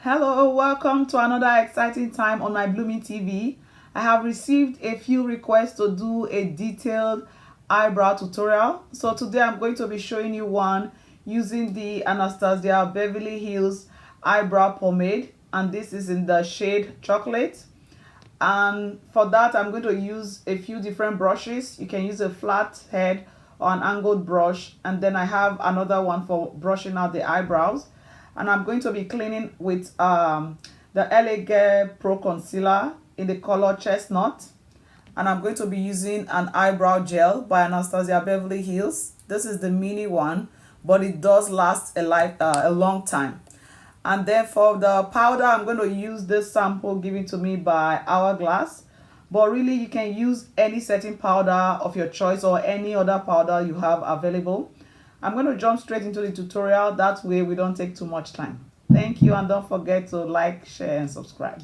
Hello, welcome to another exciting time on my Blooming TV. I have received a few requests to do a detailed eyebrow tutorial. So today I'm going to be showing you one using the Anastasia Beverly Hills eyebrow pomade, and this is in the shade chocolate. And for that I'm going to use a few different brushes. You can use a flat head or an angled brush, and then I have another one for brushing out the eyebrows. And I'm going to be cleaning with the Elegant Pro Concealer in the color Chestnut. And I'm going to be using an eyebrow gel by Anastasia Beverly Hills. This is the mini one, but it does last a long time. And then for the powder, I'm going to use this sample given to me by Hourglass. But really, you can use any setting powder of your choice or any other powder you have available. I'm going to jump straight into the tutorial. That way we don't take too much time. Thank you, and don't forget to like, share, and subscribe.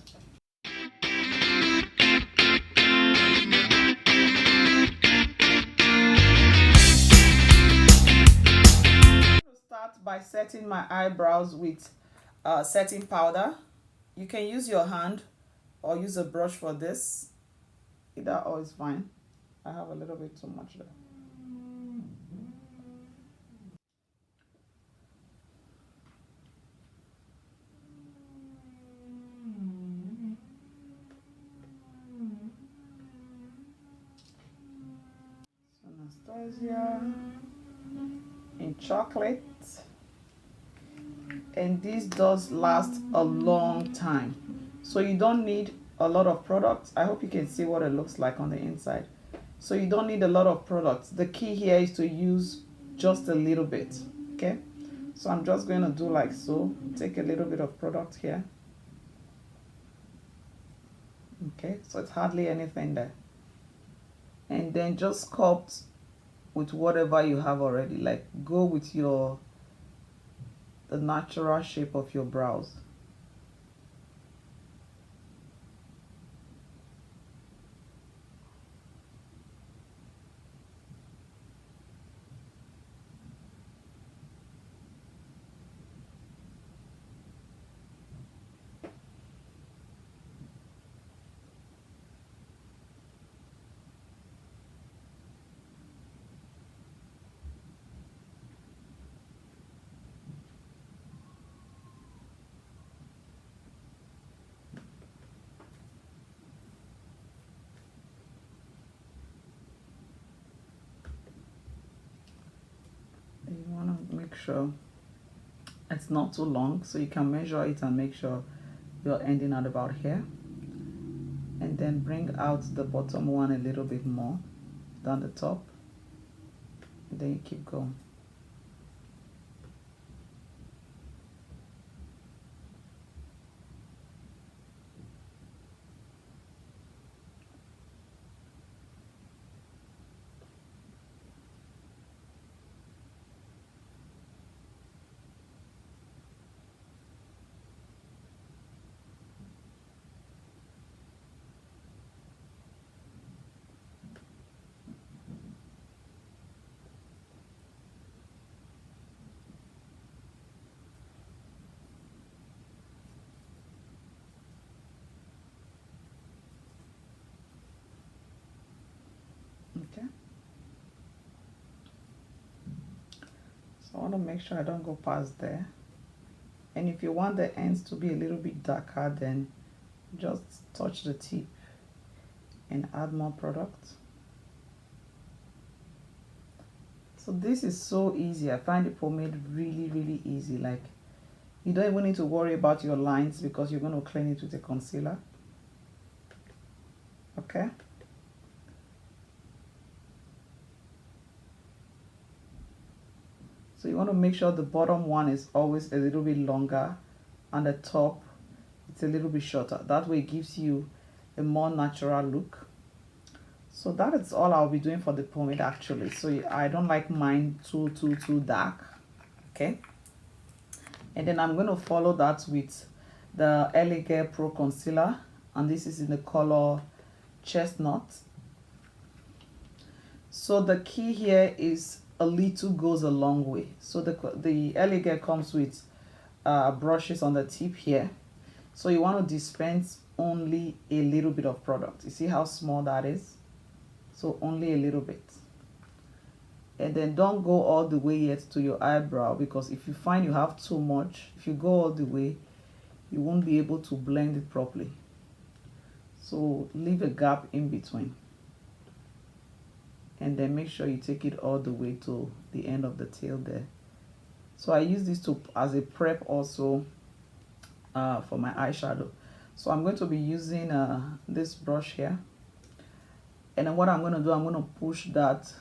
Start by setting my eyebrows with setting powder. You can use your hand or use a brush for this. Either or is fine. I have a little bit too much there. Anastasia in chocolate, and this does last a long time, so you don't need a lot of products. I hope you can see what it looks like on the inside. So you don't need a lot of products. The key here is to use just a little bit. Okay, so I'm just going to do like so. Take a little bit of product here. Okay, so it's hardly anything there, and then just sculpt with whatever you have already. Like, go with the natural shape of your brows. You want to make sure it's not too long, so you can measure it and make sure you're ending at about here, and then bring out the bottom one a little bit more than the top, and then you keep going. Okay, so I want to make sure I don't go past there. And if you want the ends to be a little bit darker, then just touch the tip and add more product. So this is so easy. I find the pomade really easy. Like, you don't even need to worry about your lines because you're going to clean it with a concealer. Okay, so you want to make sure the bottom one is always a little bit longer and the top it's a little bit shorter. That way it gives you a more natural look. So that is all I'll be doing for the pomade actually. So I don't like mine too dark. Okay, and then I'm going to follow that with the Elegant Pro Concealer, and this is in the color Chestnut. So the key here is a little goes a long way. So the Elegant comes with brushes on the tip here, So you want to dispense only a little bit of product. You see how small that is? So only a little bit. And then don't go all the way yet to your eyebrow, because if you find you have too much, if you go all the way, you won't be able to blend it properly. So leave a gap in between. And then make sure you take it all the way to the end of the tail there. So I use this as a prep also for my eyeshadow. So I'm going to be using this brush here. And then what I'm going to do, I'm going to push that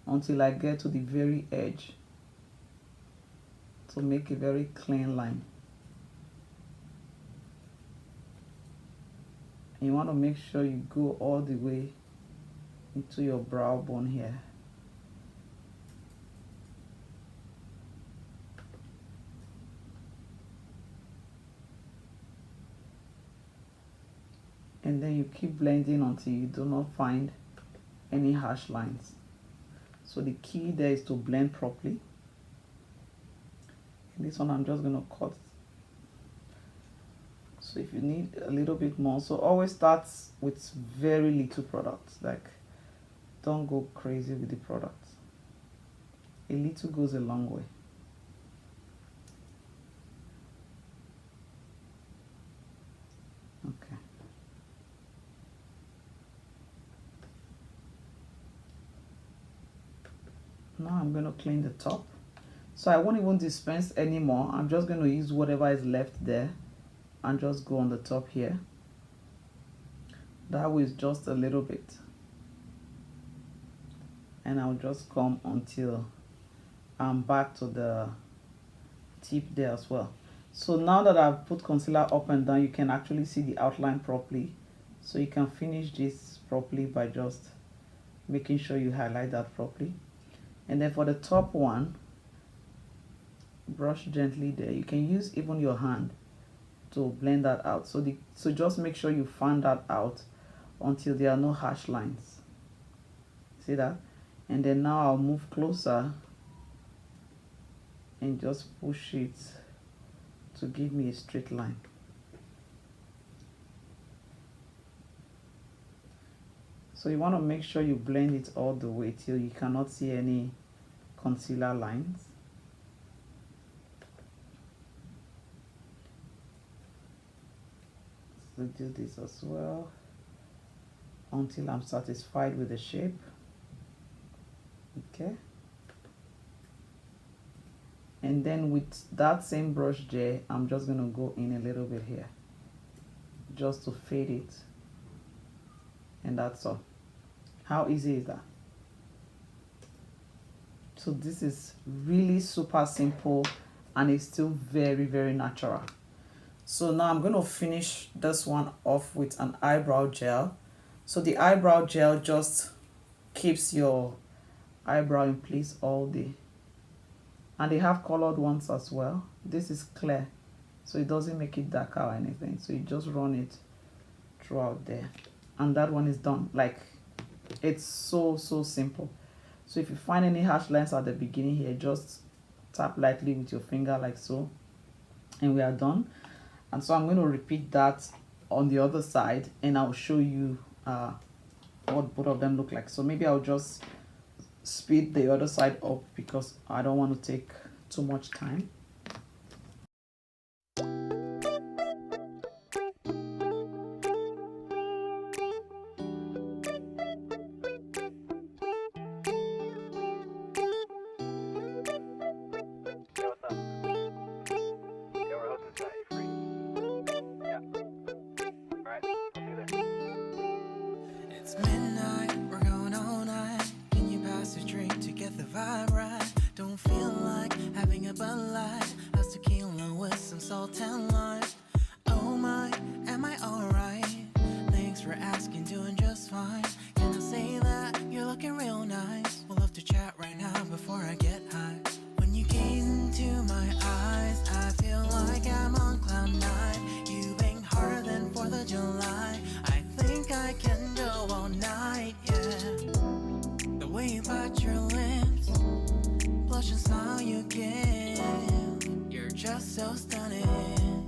until I get to the very edge to make a very clean line. And you want to make sure you go all the way into your brow bone here. And then you keep blending until you do not find any harsh lines. So the key there is to blend properly. And this one I'm just going to cut. So if you need a little bit more, so always start with very little product. Like, don't go crazy with the product. A little goes a long way. Okay. Now I'm going to clean the top. So I won't even dispense anymore. I'm just going to use whatever is left there and just go on the top here. That way is just a little bit. And I'll just come until I'm back to the tip there as well. So now that I've put concealer up and down, you can actually see the outline properly. So you can finish this properly by just making sure you highlight that properly. And then for the top one, brush gently there. You can use even your hand to blend that out. So just make sure you fan that out until there are no harsh lines. See that? And then now I'll move closer and just push it to give me a straight line. So you want to make sure you blend it all the way till you cannot see any concealer lines. So do this as well until I'm satisfied with the shape. Okay. And then with that same brush there, I'm just going to go in a little bit here just to fade it. And that's all. How easy is that? So this is really super simple and it's still very, very natural. So now I'm going to finish this one off with an eyebrow gel. So the eyebrow gel just keeps your eyebrow in place all day. And they have colored ones as well. This is clear, so it doesn't make it darker or anything. So you just run it throughout there. And that one is done. Like, it's so simple. So if you find any harsh lines at the beginning here, just tap lightly with your finger like so. And we are done. And so I'm going to repeat that on the other side, and I'll show you what both of them look like. So maybe I'll just speed the other side up because I don't want to take too much time. You're just so stunning.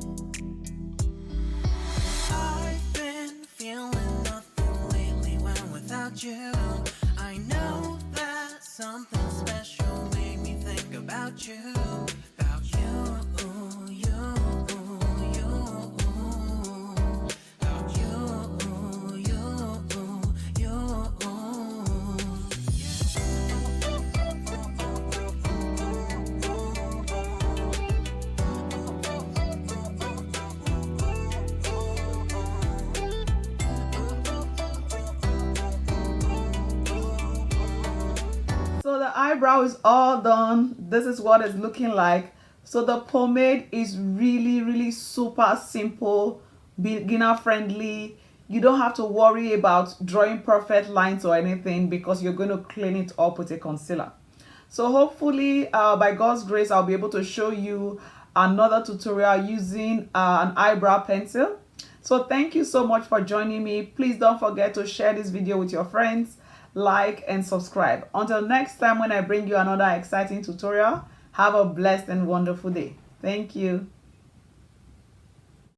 eyebrow is all done. This is what it's looking like. So the pomade is really super simple, beginner friendly. You don't have to worry about drawing perfect lines or anything because you're going to clean it up with a concealer. So hopefully by God's grace, I'll be able to show you another tutorial using an eyebrow pencil. So thank you so much for joining me. Please don't forget to share this video with your friends, like and subscribe. Until next time when I bring you another exciting tutorial, have a blessed and wonderful day. Thank you.